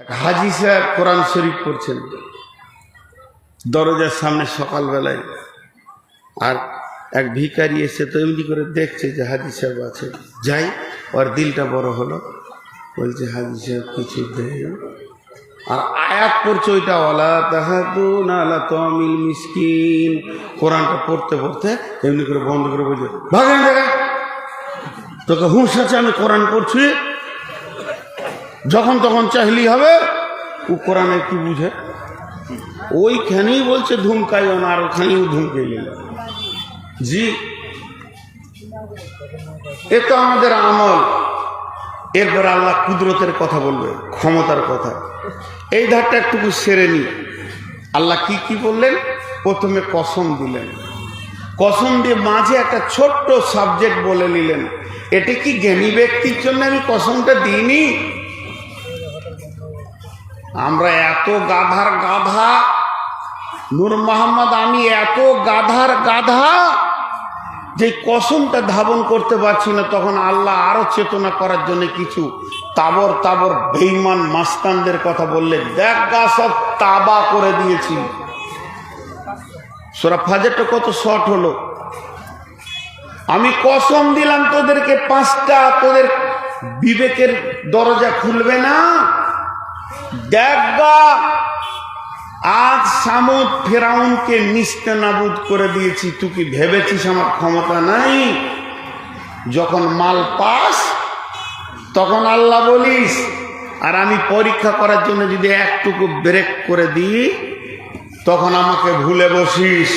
এক হাজি সাহেব কোরআন শরীফ পড়ছেন দরজার সামনে সকালবেলায়, আর এক ভিখারি এসে তো এমনি করে দেখছে যে হাজি সাহেব আছে, যাই ওর দিলটা বড় হলো, বলছে হাজি সাহেব কিছু দেয়, আর আয়াত পড়ছে ওইটা ওয়ালা তাহাদুন আলা তামিল মিসকিন। কোরআনটা পড়তে পড়তে এমনি করে বন্ধ করে বলছে ভাগেন জায়গায়, তোকে হুঁশ আছে আমি কোরআন পড়ছি, যখন তখন চাইলি হবে। ও কোরআনে কি বুঝে, ওইখানেই বলছে ধুমকাইও না, আর ওখানেও ধুমকাই গেল। জি, এ তো আমাদের আমল। এরপর আল্লাহ কুদরতের কথা বলবে, ক্ষমতার কথা। এই ধারটা একটুকু সেরে নি। আল্লাহ কি কি বললেন? প্রথমে কসম দিলেন, কসম দিয়ে মাঝে একটা ছোট্ট সাবজেক্ট বলে নিলেন। এটা কি জ্ঞানী ব্যক্তির জন্য আমি কসমটা দিইনি? আমরা এত গাধার গাধা, নূর মোহাম্মদ, আমি এত গাধার গাধা যে কসমটা ধাবন করতে পারছি না। তখন আল্লাহ আরো চেতনা করার জন্য কিছু তাবর তাবর বেঈমান মাস্তানদের কথা বললে, দেখ গা সব তাবা করে দিয়েছি। সূরা ফাজরটা কত শর্ট হলো। আমি কসম দিলাম তোদেরকে পাঁচটা, তোদের বিবেকের দরজা খুলবে না। দেখ গা আজ সামুদ ফেরাউনকে নিস্তে নাবুদ করে দিয়েছি। তুই কি ভেবেছিস আমার ক্ষমতা নাই? যখন মাল পাস তখন আল্লাহ বলিস, আর আমি পরীক্ষা করার জন্য যদি একটুকু ব্রেক করে দিই তখন আমাকে ভুলে বসিস।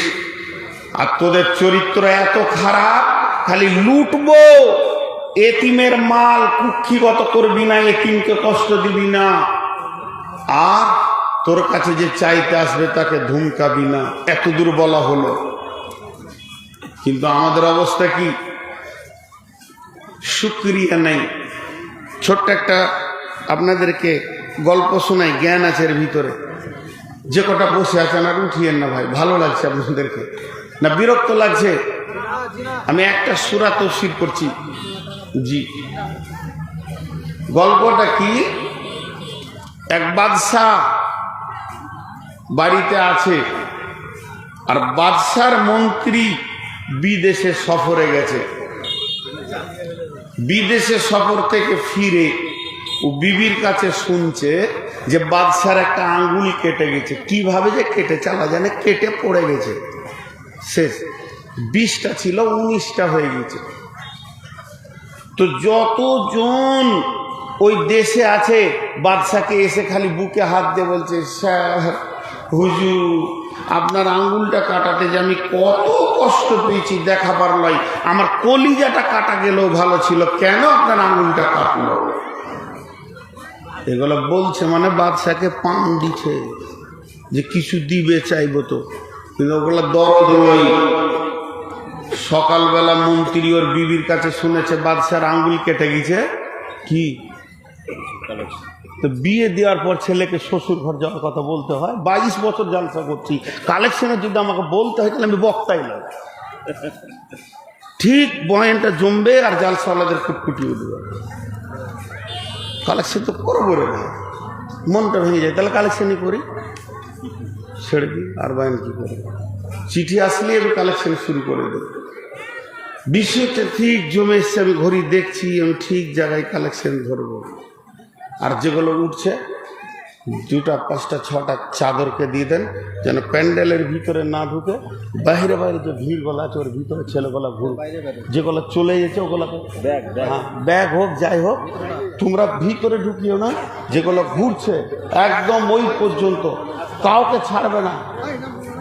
আর তোদের চরিত্র এত খারাপ, খালি লুটবো, এতিমের মাল কুক্ষিগত করবি না, এতিমকে কষ্ট দিবি না, আর তোর কাছে যে চাইতে আসবে তাকে ধমকাবি না। এত দূর বলা হলো, কিন্তু আমাদের অবস্থা কি? শুকরিয়া নাই। ছোট্ট একটা আপনাদেরকে গল্প শোনাই, জ্ঞান আছে এর ভিতরে। যে কটা বসে আছেন আর উঠিয়েন না ভাই, ভালো লাগছে আপনাদেরকে না বিরক্ত লাগছে? আমি একটা সূরা তাফসীর করছি। জি, গল্পটা কি? এক বাদশাহ বাড়িতে আছে, আর বাদশার মন্ত্রী বিদেশে সফরে গেছে। বিদেশে সফর থেকে ফিরে ও বিবির কাছে শুনছে যে বাদশার একটা আঙ্গুল কেটে গেছে। কিভাবে যে কেটে চালা জানে, কেটে পড়ে গেছে, শেষ। 20টা ছিল 19টা হয়ে গেছে। তো যতজন ওই দেশে আছে বাদশাকে এসে খালি বুকে হাত দিয়ে বলছে, স্যার হুজুর আপনার আঙ্গুলটা কাটাতে যে আমি কত কষ্ট পেয়েছি দেখাবার নয়, আমার কলিজাটা কাটা গেলেও ভালো ছিল, কেন আপনার আঙ্গুলটা কাটলো? এগুলো বলছে মানে বাদশাকে পান দিচ্ছে যে কিছু দিবে চাইবো তো, কিন্তু ওগুলো দরদ নয়। সকালবেলা মন্ত্রী ওর বিবির কাছে শুনেছে বাদশার আঙ্গুল কেটে গেছে। কি তো বিয়ে দেওয়ার পর ছেলেকে শ্বশুর ঘর যাওয়ার কথা বলতে হয়? 22 বছর জালসা করছি, কালেকশনে যদি আমাকে বলতে হয় তাহলে আমি বক্তাই নয়। ঠিক বয়ানটা জমবে আর জালসাওয়ালাদের কুটকুটি উঠবে। কালেকশন তো করবো রে ভাই, মনটা ভেঙে যায়, তাহলে কালেকশনই করি, ছেড়ে দিই আর বয়ান কি করে। চিঠি আসলে আমি কালেকশন শুরু করে দেব। বিষয়টা ঠিক জমে এসছে, আমি ঘড়ি দেখছি, আমি ঠিক জায়গায় কালেকশন ধরবো। আর যেগুলো উঠছে 2টা 5টা 6টা চাদরকে দিয়ে দেন, যেন প্যান্ডেলের ভিতরে না ঢুকে, বাইরে বাইরে যে ভিড়গুলো আছে ওর ভিতরে ছেলেগুলা ঘুর, যেগুলো চলে গেছে ওগুলোকে ব্যাগ হোক যাই হোক, তোমরা ভিতরে ঢুকিও না। যেগুলো ঘুরছে একদম ওই পর্যন্ত কাউকে ছাড়বে না,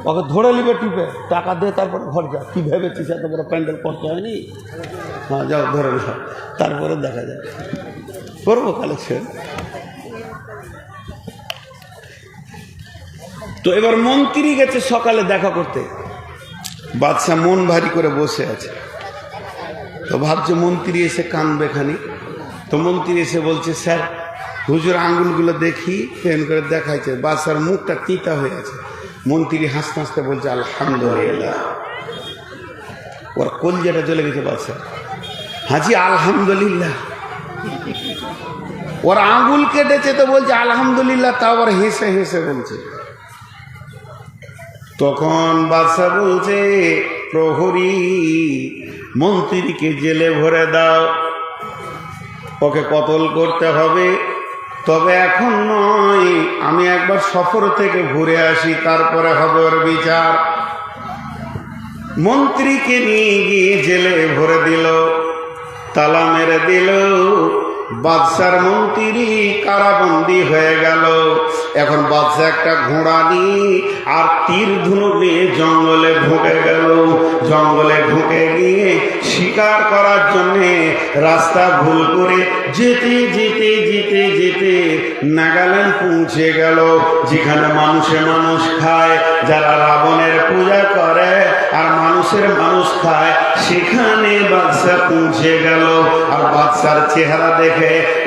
ওকে ধরে নিবে টিপে, টাকা দিয়ে তারপরে ঘর যা। কি ভেবেছিস এত বড় প্যান্ডেল করতে হয়নি? হ্যাঁ যাও ধরে নাও, তারপরে দেখা যায়, করবো কালেকশন। তো এবার মন্ত্রী গেছে সকালে দেখা করতে, বাদশাহ মন ভারী করে বসে আছে। তো ভাবছে মন্ত্রী এসে কানবে খানি। তো মন্ত্রী এসে বলছে, স্যার হুজুর আঙ্গুলগুলো দেখি। ফেন করে দেখাইছে, বাদশার মুখটা তিতা হয়ে আছে। মন্ত্রী হাসতে হাসতে বলছে আলহামদুলিল্লাহ। ওর কলজাটা জ্বলে গেছে বাদশাহ। হাজি আলহামদুলিল্লাহ। ওর আঙ্গুল কেটেছে তো বলছে আলহামদুলিল্লাহ, তা আবার হেসে হেসে বলছে। তখন বাদশা বলছে, প্রহরী মন্ত্রীকে জেলে ভরে দাও, ওকে কতল করতে হবে, তবে এখন নয়, আমি একবার সফর থেকে ঘুরে আসি, তারপরে হবে ওর বিচার। মন্ত্রীকে নিয়ে গিয়ে জেলে ভরে দিল, তালা মেরে দিল। বাদশার মন্ত্রী কারাবন্দী হয়ে গেল। এখন বাদশা একটা ঘোড়া নিয়ে আর তীর ধনুক নিয়ে জঙ্গলে ঢুকে গেল। জঙ্গলে ঢুকে গিয়ে শিকার করার জন্যে রাস্তা ভুল করে যেতে যেতে যেতে যেতে নাগাল্যান্ড পৌঁছে গেল, যেখানে মানুষে মানুষ খায়, যারা রাবণের পূজা করে আর মানুষের মানুষ খায়, সেখানে বাদশা পৌঁছে গেল। আর বাদশার চেহারা দেখে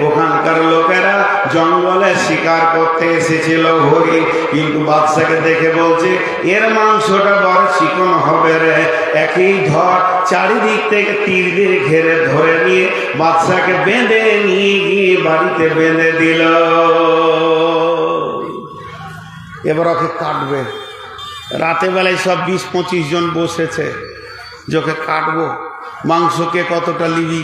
ওখানকার লোকেরা জঙ্গলে শিকার করতে এসেছিল হরিণ, কিন্তু বাদশাকে দেখে বলছে, এর মাংসটা বড় চিকন হবে রে। একই ঝড় চারিদিক থেকে তীর দিয়ে ঘেরে ধরে নিয়ে বাদশাকে বেঁধে নিয়ে গিয়ে বাড়িতে বেঁধে দিল। এবার ওকে কাটবে। রাতে বেলায় সব 20-25 জন বসেছে, যোকে কাটবো, মাংসকে কতটা লিবি,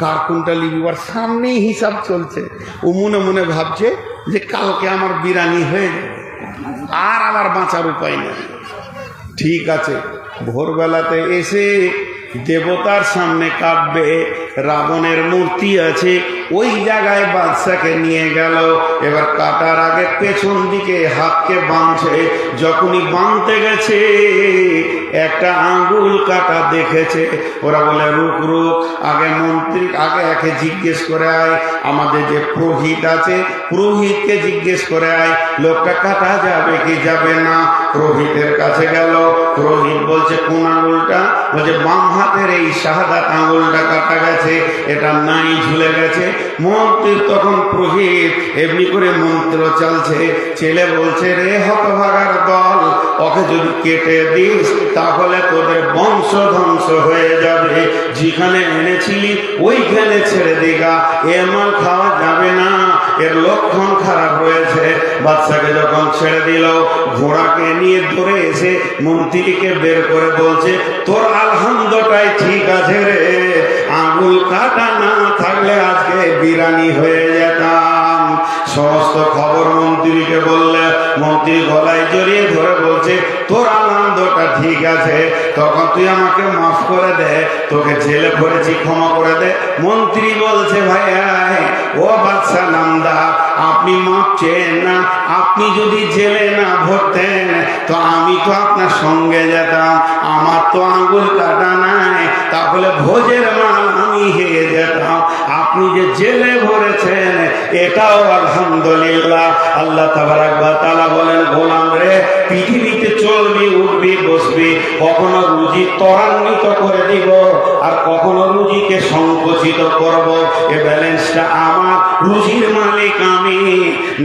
কার কোনটা লিবি, ওর সামনেই হিসাব চলছে। ও মনে মনে ভাবছে যে কালকে আমার বিরানি হয়ে যাবে, আর আমার বাঁচার উপায় নেই। ঠিক আছে, ভোরবেলাতে এসে দেবতার সামনে কাঁদবে, রাবণের মূর্তি আছে ওই জায়গায় বাদশাকে নিয়ে গেল। এবার কাটার আগে পেছন দিকে হাতকে বাঁধছে, যখনই বাঁধতে গেছে একটা আঙ্গুল কাটা দেখেছে। ওরা বলে, রুক রুক, আগে মন্ত্রী আগে একে জিজ্ঞেস করে আয়, আমাদের যে পুরোহিত আছে পুরোহিতকে জিজ্ঞেস করে আয়, লোকটা কাটা যাবে কি যাবে না। পুরোহিতের কাছে গেল, পুরোহিত বলছে, কোন আঙুলটা? বলছে, বাম হাতের এই শাহাদাত আঙুলটা কাটা গেছে, এটা নাই ঝুলে গেছে। মন্ত্রী তখন পুরোহিত এমনি করে মন্ত্র চলছে, ছেলে বলছে, রে হতভাগার দল, ওকে যদি কেটে দিস তাহলে তোদের বংশ ধ্বংস হয়ে যাবে, যেখানে এনেছিলি ওইখানে ছেড়ে দিগা, এ মাল খাওয়া যাবে না, এর লক্ষণ খারাপ রয়েছে। বাচ্চাকে যখন ছেড়ে দিল, ঘোড়াকে নিয়ে ধরে এসে মন্ত্রীকে বের করে বলছে, তোর আলহামদটাই ঠিক আছে রে, আঙুল কাটা না থাকলে আজকে বিরানি হয়ে যেতাম। সমস্ত খবর মন্ত্রীকে বললে, মন্ত্রী গলায় জড়িয়ে ধরে বলছে, তোর আনন্দটা ঠিক আছে, তখন তুই আমাকে মাফ করে দে, তোকে জেলে ভরেছি, ক্ষমা করে দে। মন্ত্রী বলছে, ভাইয়া ও বাদশা নামদা, আপনি মাফ চেন না, আপনি যদি জেলে না ভরতেন তো আমি তো আপনার সঙ্গে যেতাম, আমার তো আঙ্গুল কাটা নাই, তাহলে ভোজের মাল আমি হেরে যেতাম। আপনি যে জেলে ভরেছেন এটাও আলহামদুলিল্লাহ। আল্লাহ তাবারাক ওয়া তাআলা বলেন, গোলাম রে, পৃথিবীতে চলবি, উঠবি, বসবি, কখনো রুজি ত্বরান্বিত করে দিব আর কখনো রুজিকে সংকুচিত করব। এ ব্যালেন্সটা আমার, রুজির মালিক আমি,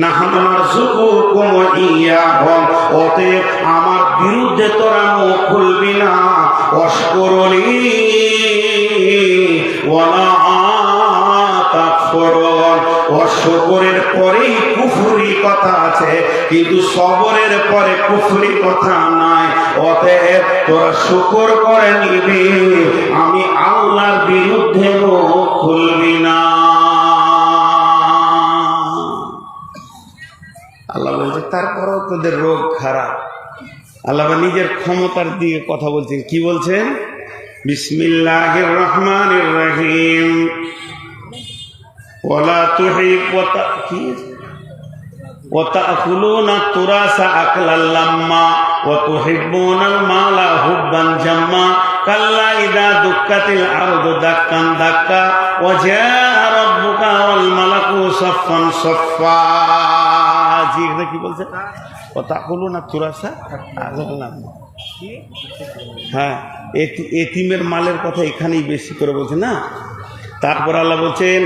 নাহনু নারযুকুকুম ওয়া ইয়াহুম, অতএব আমার বিরুদ্ধে তোরা মুখ খুলবি না। ওয়াশকুরলি ওয়ালা তাকফুরুন, অশুকরের পরেই কুফরি কথা আছে, কিন্তু সবরের পরে কুফরি কথা নাই। অতএব তোরা শুকর করে নিবি, আমি আল্লাহর বিরুদ্ধে মুখ খুলবি না। আল্লাহ বলছে, তারপরেও তোদের রোগ খারাপ। আল্লাহ নিজের ক্ষমতার দিকে কথা বলছেন। কি বলছেন? বিসমিল্লাহির রহমানির রহিম। ওয়ালা তুহিব্বুনা ওয়া তাকুলুনা তুরাসা আকলাল লাম্মা ওয়া তুহিব্বুনাল মালা হুব্বান জাম্মা কাল্লা ইযা দুক্কাতিল আরদু দাক্কান দাক্কা ওয়া জাআ রাব্বুকা ওয়াল মালাকু সাফফান সাফফা। জি, এটা কি বলছে? ওয়া তাকুলুনা তুরাসা আকলাল লাম্মা। হ্যাঁ, এতিমের মালের কথা এখানেই বেশি করে বলছে না। তারপর আল্লাহ বলছেন,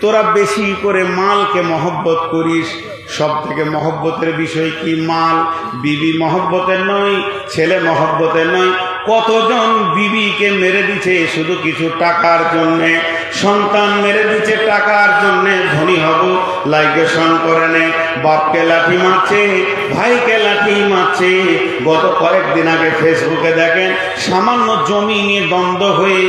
তোরা বেশি করে মালকে মহব্বত করিস। সব থেকে মহব্বতের বিষয় কি? মাল। বিবি মহব্বতের নয়, ছেলে মহব্বতের নয়। কতজন বিবিকে মেরে দিছে শুধু কিছু টাকার জন্যে। সন্তান মেরে দিচ্ছে টাকার জন্য ধনী হব, লাইকেশন করে নে, বাপকে লাঠি মারছে, ভাইকে লাঠি মারছে। গত কয়েকদিন আগে ফেসবুকে দেখেন সামান্য জমি নিয়ে দ্বন্দ্ব হয়ে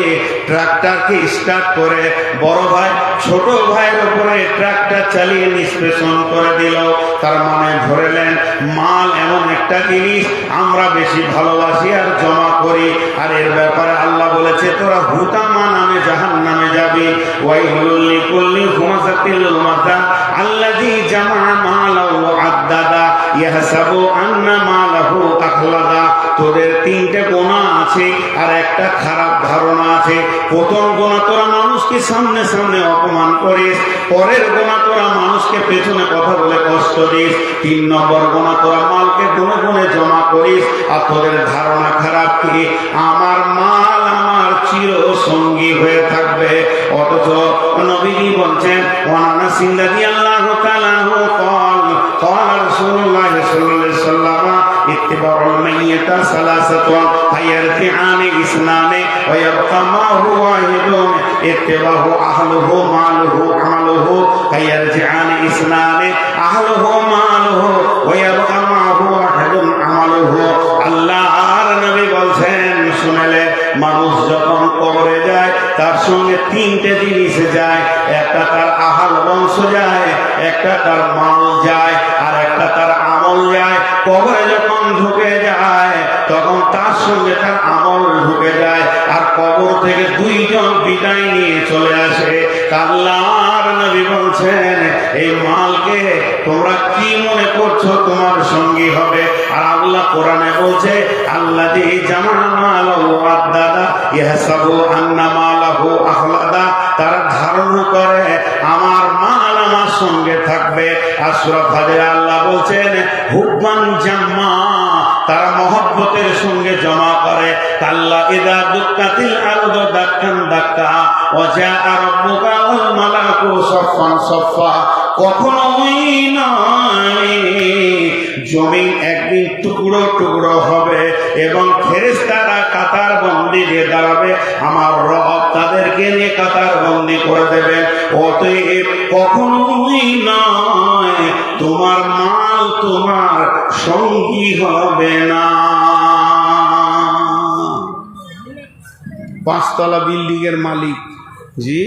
ট্রাক্টরকে স্টার্ট করে বড় ভাই ছোট ভাইয়ের উপরে ট্রাক্টর চালিয়ে নিষ্পেষণ করে দিল। তার মানে ধরেলেন মাল এমন একটা জিনিস আমরা বেশি ভালোবাসি আর জমা করি, আর এর ব্যাপারে আল্লাহ বলেছে তোরা হুতামা নামে জাহান্নামে যাবি। ওয়াইলুল লিকুল্লি হুমাযাতিল লুমাযা আল্লাযী জামা মালাহু আদ্দাদা ইয়াহসাবু আন্না মালাহু আখলাদা। তোদের তিনটে গুনাহ আছে আর একটা খারাপ ধারণা আছে। প্রথম গুনাহ তোরা মানুষকে সামনে সামনে অপমান করিস, পরের গুনাহ তোরা মানুষকে পেছনে কথা বলে কষ্ট দিস, 3 নম্বর গুনাহ তোরা মালকে গুনে গুনে জমা করিস। আর তোদের ধারণা খারাপ কি আমার মাল আমার চির সঙ্গী হয়ে থাকবে। অথচ নবীজি বলছেন ওয়ানা সিন্দাদি আল্লাহু তাআলা قال رسول الله صلى الله عليه وسلم اتباع الميت ثلاثة فيرجعان اثنان ويبقى معه واحد اتباع أهله ماله عمله فيرجعان اثنان أهله ماله ويبقى معه واحد عمله। আল্লাহর নবী বলছেন শুনলে মানুষ যখন কবরে যায় তার সঙ্গে তিনটে জিনিস যায়, একটা তার আহাল বংশ যায়, একটা তার মাল যায়, আর একটা তার আমল যায়। কবরে যখন ঢুকে যায় তখন তার সঙ্গে তার আমল ঢুকে যায়, আর কবর থেকে 2 জন বিদায় নিয়ে চলে আসে। আল্লাহর নবী বলছেন এই মালকে তোমরা কি মনে করছো তোমার সঙ্গী হবে? আর আল্লাহ কোরআনে বলছে আল্লাযী জামা মালাহু আদ্দাদা ইয়াহসাবু আন্না মালাহু আখলাদা। তারা ধারণা করে আমার মাল আমার সঙ্গে থাকবে। আর সূরা ফাতিহা আল্লাহ বলছেন হুব্বান জাম্মা, তারা মহব্বতের সঙ্গে জমা করে। কাল্লা ইযা দুক্কাতিল আরদু দাক্কান দাক্কা ওয়া জাআ রাব্বুকা ওয়াল মালাকু সাফফান সাফফা। কখনোই নয়, জমিন একদিন টুকরো টুকরো হবে এবং ফেরেশতারা কাতার বন্দি দিয়ে দাঁড়াবে, আমার রব তাদেরকে নিয়ে কাতার বন্দি করে দেবে। অতএব কখনোই নয় তোমার মাল তোমার সঙ্গী হবে না। 5 তলা বিল্ডিং এর মালিক, জি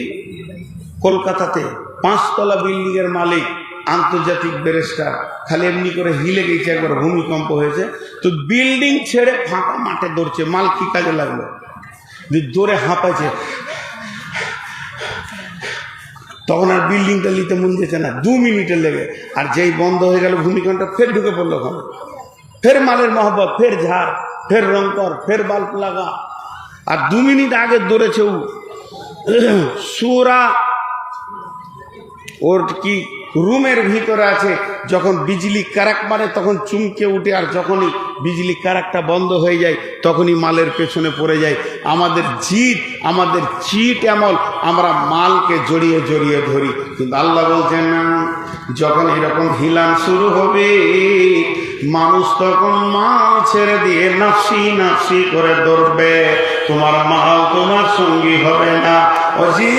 কলকাতাতে 5 তলা বিল্ডিং এর মালিক, আন্তর্জাতিক ব্যারিস্টার, খালি এমনি করে হিলে গেছে, একবার ভূমিকম্প হয়েছে তো বিল্ডিং ছেড়ে ফাঁকা মাঠে দৌড়ছে। মাল কি কাজে লাগলো? দৌড়ে হাঁপাইছে, তখন আর বিল্ডিংটা নিতে মন যেছে না, 2 মিনিটের লেগে। আর যেই বন্ধ হয়ে গেল ভূমিকম্পটা ফের ঢুকে পড়লো ওখানে, ফের মালের মহব্বত, ফের ঝাড়, ফের রং কর, ফের বাল্ব লাগা। আর 2 মিনিট আগে দৌড়েছে ও সুরা, ওর কি রুমের ভিতরে আছে, যখন বিজলি কারাক মারে তখন চুমকে উঠে, আর যখনই বিজলি কারাকটা বন্ধ হয়ে যায় তখনই মালের পেছনে পড়ে যায়। আমাদের চিট এমন আমরা মালকে জড়িয়ে জড়িয়ে ধরি, কিন্তু আল্লাহ বলছেন না, যখন এরকম হিলান শুরু হবে মানুষ তখন মাল ছেড়ে দিয়ে নাফসি নাফসি করে দৌড়বে। তোমার মাল তোমার সঙ্গী হবে না। ওজি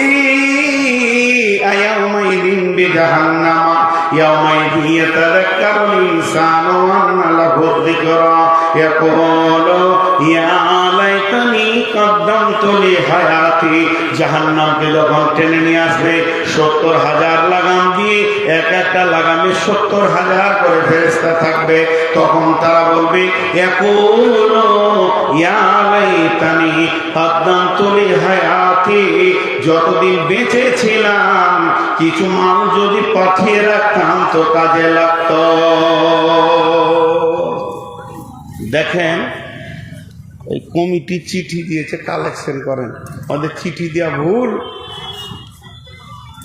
ইয়াউমাইদিন বিজাহান্নামা ইয়াউমাইদিন ইয়াতাযাক্কারুল ইনসানু ওয়া আন্না লাহু যিকরা ইয়াকুলু ইয়া লাইতানি কদ্দামতু লি হায়াতি। জাহান্নামকে যখন টেনে নিয়ে আসবে 70,000 লাগাম দিয়ে, এক একটা লাগামে 70,000 করে ফেরেশতা থাকবে, তখন তারা বলবে ইয়াকুলু ইয়া লাইতানি কদ্দামতু লি হায়াতি, যতদিন বেঁচে ছিলাম কিছু মাল যদি পাঠিয়ে রাখতাম তো কাজে লাগত। দেখেন এই কমিটি চিঠি দিয়েছে, কালেকশন করেন, ওদের চিঠি দেওয়া ভুল,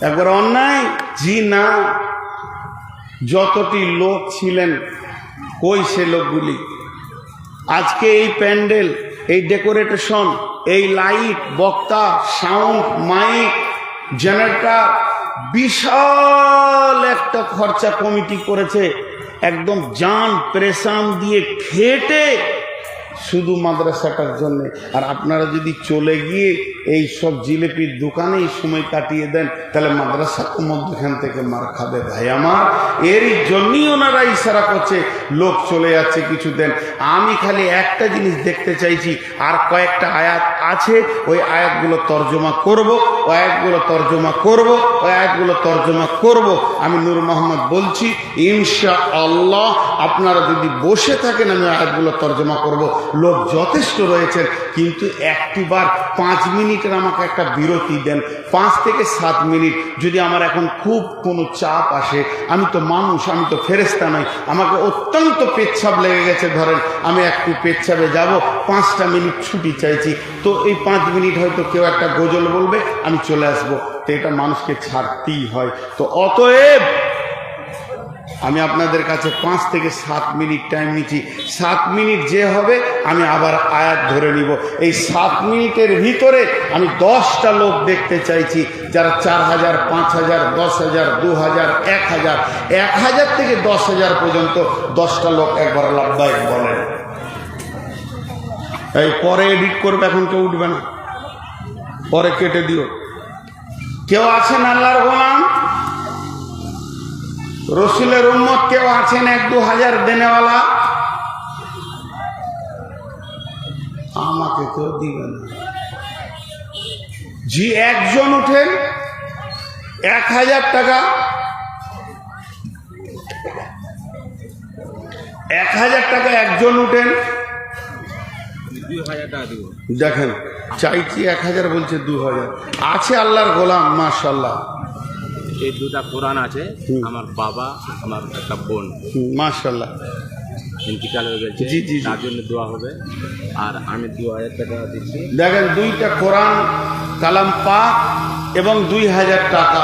একবার অন্যায়? জি না। যতটি লোক ছিলেন কই সে লোকগুলি? আজকে এই প্যান্ডেল, এই ডেকোরেশন, এই লাইট, বক্তা, সাউন্ড, মাইক, জেনারেটর, বিশাল একটা খরচা কমিটি করেছে, একদম জান প্রেসান দিয়ে খেটে শুধু মাদ্রাসাটার জন্য। আর আপনারা যদি চলে গিয়ে এই সব জিলিপির দোকানেই সময় কাটিয়ে দেন, তাহলে মাদ্রাসা মধ্যখান থেকে মার খাবে ভাই আমার। এরই জন্যই ওনারা ইশারা করছে, লোক চলে যাচ্ছে কিছু দেন। আমি খালি একটা জিনিস দেখতে চাইছি, আর কয়েকটা আয়াত আছে, ওই আয়াতগুলো তর্জমা করব, ওই আয়াতগুলো তর্জমা করব, ওই আয়াতগুলো তর্জমা করব। আমি নূর মোহাম্মদ বলছি, ইনশাআল্লাহ আপনারা যদি বসে থাকেন আমি আয়াতগুলো তর্জমা করব। লোক যথেষ্ট রয়েছেন, কিন্তু একটিবার 5 মিনিটের আমাকে একটা বিরতি দেন, 5 থেকে 7 মিনিট। যদি আমার এখন খুব কোনো চাপ আসে, আমি তো মানুষ, আমি তো ফেরেশতা নই, আমাকে অত্যন্ত পেচ্ছাপ লেগে গেছে, ধরেন আমি একটু পেচ্ছাপে যাব, 5টা মিনিট ছুটি চাইছি, তো এই 5 মিনিট হয়তো কেউ একটা গজল বলবে, আমি চলে আসবো, তো এটা মানুষকে ছাড়তেই হয়। তো অতএব আমি আপনাদের কাছে 5 থেকে 7 মিনিট টাইম নিচ্ছি। 7 মিনিট যে হবে আমি আবার আয়াত ধরে নিব। এই 7 মিনিটের ভিতরে আমি 10টা লোক দেখতে চাইছি, যারা 4000, 5000, 10000, 2000, 1000, 1000 থেকে 10000 পর্যন্ত 10টা লোক একবার লাভদায়ক বলেন। এই পরে এডিট করবে, এখন কেউ উঠবে না, পরে কেটে দিও। কেউ আছেন আল্লাহর গোলাম, রসুলের উম্মত কেউ আছেন 1-2000 দেনেওয়ালা? আমাকে কেউ দিবে না। জি, একজন উঠেন, 1000 টাকা, 1000 টাকা একজন উঠেন। 2000 টাকা দিব। দেখেন, চাইছি 1000, বলছে 2000। আছে আল্লাহর গোলাম, মাশাআল্লাহ। এই 2টা কোরআন আছে, আমার বাবা, আমার একটা বোন মাশাআল্লাহ ইন্তিকাল হয়ে গেছে, জি, জি, জি। তার জন্য দোয়া হবে। আর আমি 2000 টাকা দিচ্ছি। দেখেন, 2টা কোরআন কালাম পাক এবং 2000 টাকা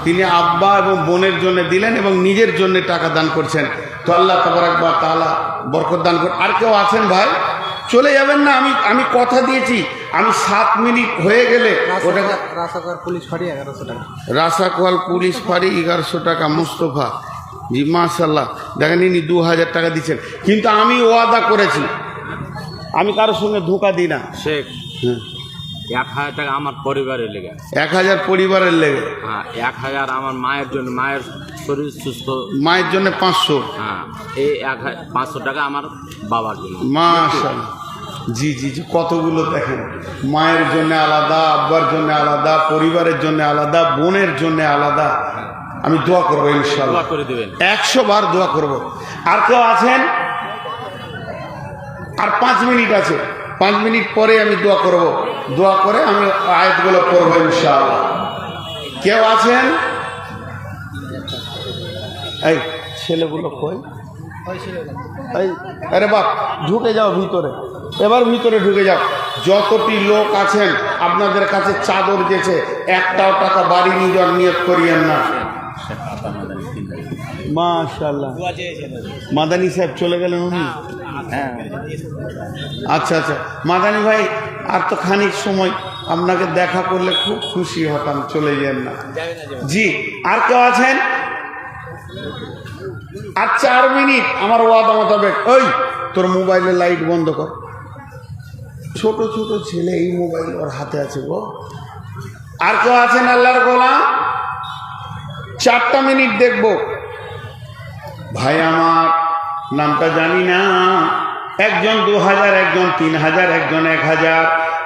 তিনি আব্বা এবং বোনের জন্য দিলেন এবং নিজের জন্য টাকা দান করছেন। তো আল্লাহ তাবারাক ওয়া তাআলা বরকত দান করুন। আর কেউ আছেন ভাই? চলে যাবেন না, আমি কথা দিয়েছি, আমি 7 মিনিট হয়ে গেলে ওটাকে রাসাকোয়াল পুলিশ ফাঁড়ি 1100 টাকা। রাসাকোয়াল পুলিশ ফাঁড়ি 1100 টাকা। মুস্তফা জি, মাশাআল্লাহ। দেখেন, ইনি 2000 টাকা দিচ্ছেন, কিন্তু আমি ওয়াদা করেছি, আমি কারোর সঙ্গে ধোঁকা দিই না। শেখ, হ্যাঁ, 1000 টাকা আমার পরিবারের লেগে। 1000 পরিবারের লেগে। হ্যাঁ, 1000 আমার মায়ের জন্য, মায়ের শরীর সুস্থ, মায়ের জন্য 500। হ্যাঁ, এই 500 টাকা আমার বাবার জন্য। মাশাআল্লাহ, জি জি জি, কতগুলো দেখেন, মায়ের জন্য আলাদা, আব্বার জন্য আলাদা, পরিবারের জন্য আলাদা, বোনের জন্য আলাদা। আমি দোয়া করবো ইনশাআল্লাহ, দোয়া করে দেবেন, 100 বার দোয়া করব। আর কেউ আছেন? আর 5 মিনিট আছে, 5 মিনিট পরে আমি দোয়া করব, দোয়া করে আমি আয়াতগুলো পড়বো ইনশাআল্লাহ। কেউ আছেন? এই ছেলেগুলো কই? এই, আরে বাপ, ঢুকে যাও ভিতরে, এবার ভিতরে ঢুকে যাও। যতটি লোক আছেন আপনাদের কাছে চাদর গেছে, একটাও টাকা বাড়ি নিয়ে নিয়ত করিয়েন না। মাশাআল্লাহ, মাদানী সাহেব চলে গেলেন উনি? হ্যাঁ, আচ্ছা আচ্ছা, মাদানী ভাই, আর তো খানিক সময়, আপনাকে দেখা করলে খুব খুশি হতাম, চলে যান না। জি, আর কেউ আছেন? আর 4 মিনিট আমার ওয়াদা মোতাবেক। ওই, তোর মোবাইলের লাইট বন্ধ কর। ছোট ছোট ছেলে, এই মোবাইল ওর হাতে আছে গো। আর কেউ আছেন আল্লাহর গোলাম? 4টা মিনিট দেখবো। ভাই আমার, নামটা জানি না, একজন 2000, একজন 3000, একজন 1000,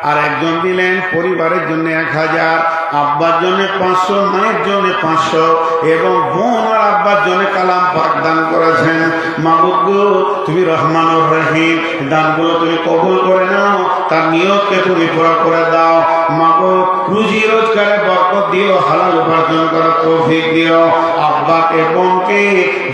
আর একজন দিলেন পরিবারের জন্য 1000, আব্বার জন্য 500, মায়ের জন্য 500, এবং বোন আর আব্বার জন্য কালাম পাক দান করেছেন। মাবুদ গো, তুমি রহমানুর রহিম, দানগুলো তুমি কবুল করে নাও, তার নিয়তকে তুমি পুরা করে দাও। মাগো, রুজি রোজগারে বরকত দিও, হালাল উপার্জন করার তৌফিক দিও। আব্বাকে, বোনকে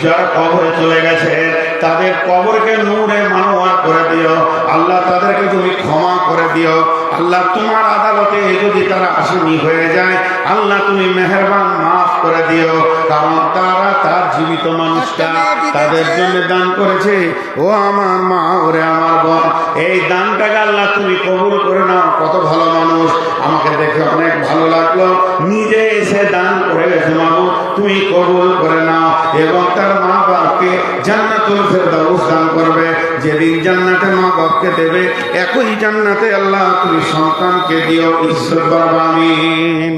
যারা কবরে চলে গেছে, তাদের কবরকে নূরে মানোয়ার করে দিও। আল্লাহ, তাদেরকে তুমি ক্ষমা করে দিও। আল্লাহ, তোমার আদালতে যদি তারা আসামি হয়ে যায়, আল্লাহ তুমি মেহেরবান, মাফ করে দিও, কারণ তারা তার জীবিত মানুষটা তাদের জন্য দান করেছে। ও আমার মা, ওরে আমার বোন, এই দানটাকে আল্লাহ তুমি কবুল করে নাও। কত ভালো মানুষ, আমাকে দেখে অনেক ভালো লাগলো, নিজে এসে দান করে গেছে। মাবুদ তুমি কবুল করে নাও এবং তার মা বাপকে জান্নাতুল ফেরদাউস দান করবে। যেদিন জান্নাতে মা বাপকে দেবে, একই জান্নাতে আল্লাহ তুমি সন্তানকে দিও। ঈশ্বর বাবা আমিন।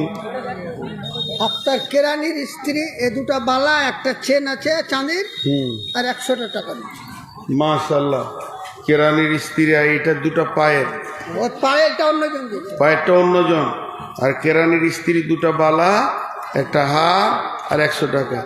আপনার কেরানির স্ত্রী এ দুটা বালা, একটা চেন আছে চাঁদির, আর 100 টাকা দিচ্ছে। মাশাআল্লাহ, কেরানির স্ত্রী, এটা দুটো পায়ের, ওর পায়েরটা অন্যজন দিচ্ছে। পায়েরটা অন্যজন, আর কেরানির স্ত্রী দুটো বালা, একটা হার আর 100 টাকা।